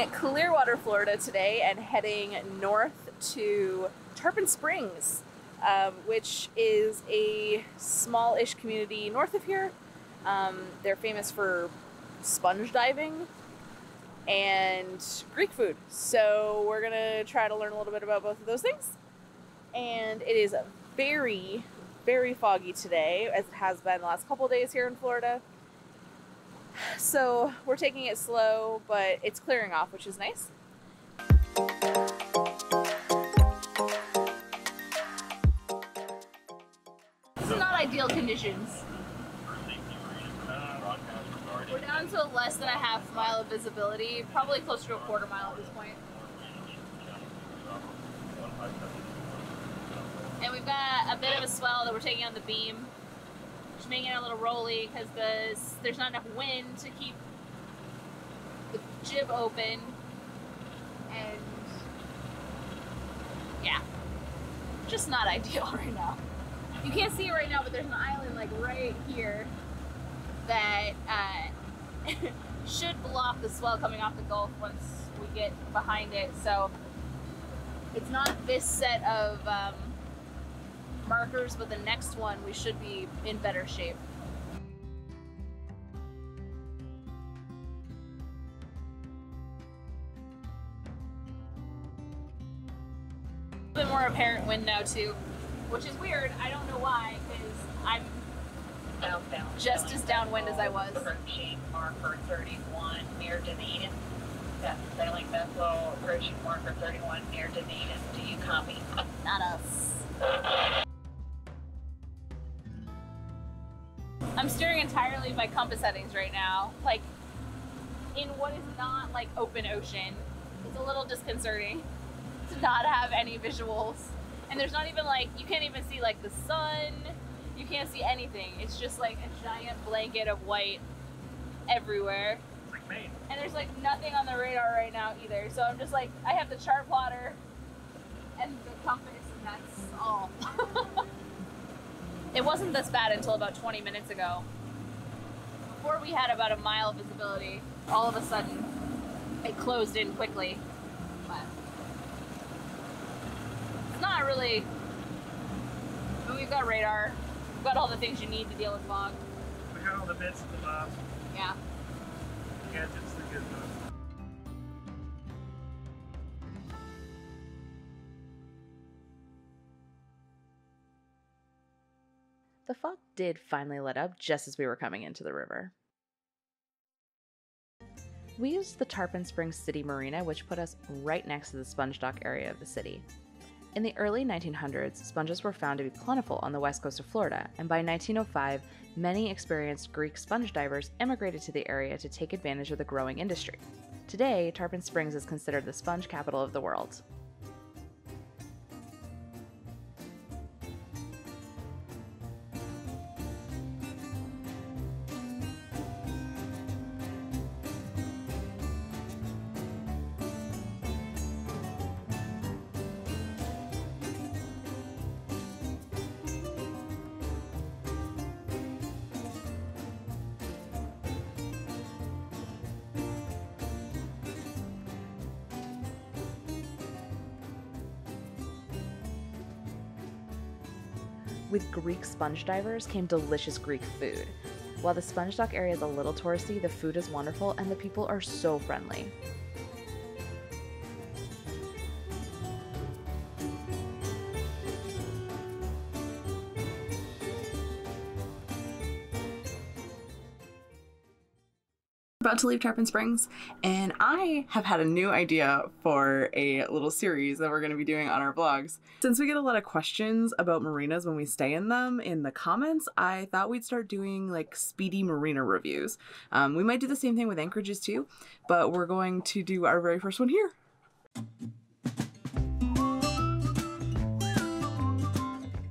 leaving Clearwater, Florida today and heading north to Tarpon Springs, which is a small-ish community north of here. They're famous for sponge diving and Greek food. So we're gonna try to learn a little bit about both of those things. And it is very, very foggy today, as it has been the last couple of days here in Florida. So we're taking it slow, but it's clearing off, which is nice. It's not ideal conditions. We're down to less than a half mile of visibility, probably closer to a quarter mile at this point. And we've got a bit of a swell that we're taking on the beam, which is making it a little rolly because there's not enough wind to keep the jib open. And yeah, just not ideal right now. You can't see it right now, but there's an island like right here that should block the swell coming off the Gulf once we get behind it. So it's not this set of markers, but the next one we should be in better shape. A bit more apparent wind now too, which is weird. I don't know why, because I'm just as downwind as I was. Approaching marker 31 near Dunedin. That's sailing vessel approaching marker 31 near Dunedin. Do you copy? Not us. I'm steering entirely by compass settings right now, like in what is not like open ocean. It's a little disconcerting to not have any visuals. And there's not even like, you can't even see like the sun. You can't see anything. It's just like a giant blanket of white everywhere. It's like Maine. And there's like nothing on the radar right now either. So I'm just like, I have the chart plotter and the compass, and that's all. It wasn't this bad until about 20 minutes ago. Before we had about a mile of visibility, all of a sudden it closed in quickly. But it's not really, but we've got radar. We've got all the things you need to deal with fog. We got all the bits and the bobs. Yeah. The gadgets, the gizmos. The fog did finally let up just as we were coming into the river. We used the Tarpon Springs City Marina, which put us right next to the sponge dock area of the city. In the early 1900s, sponges were found to be plentiful on the west coast of Florida, and by 1905, many experienced Greek sponge divers immigrated to the area to take advantage of the growing industry. Today, Tarpon Springs is considered the sponge capital of the world. With Greek sponge divers came delicious Greek food. While the sponge dock area is a little touristy, the food is wonderful and the people are so friendly. About to leave Tarpon Springs, and I have had a new idea for a little series that we're going to be doing on our vlogs. Since we get a lot of questions about marinas when we stay in them in the comments, I thought we'd start doing like speedy marina reviews. We might do the same thing with anchorages too, but we're going to do our very first one here.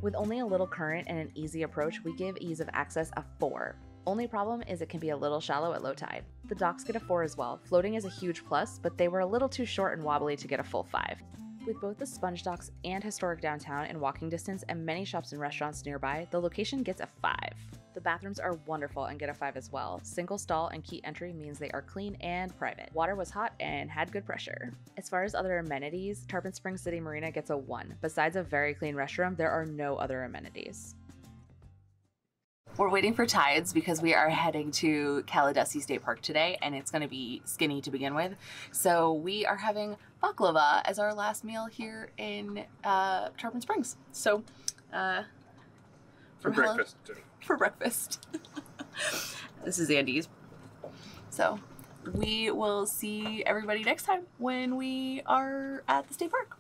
With only a little current and an easy approach, we give ease of access a 4. Only problem is it can be a little shallow at low tide. The docks get a 4 as well. Floating is a huge plus, but they were a little too short and wobbly to get a full 5. With both the sponge docks and historic downtown in walking distance and many shops and restaurants nearby, the location gets a 5. The bathrooms are wonderful and get a 5 as well. Single stall and key entry means they are clean and private. Water was hot and had good pressure. As far as other amenities, Tarpon Springs City Marina gets a 1. Besides a very clean restroom, there are no other amenities. We're waiting for tides because we are heading to Kalidesi State Park today, and it's going to be skinny to begin with. So we are having baklava as our last meal here in Tarpon Springs. So For breakfast. For breakfast. This is Andy's. So we will see everybody next time when we are at the state park.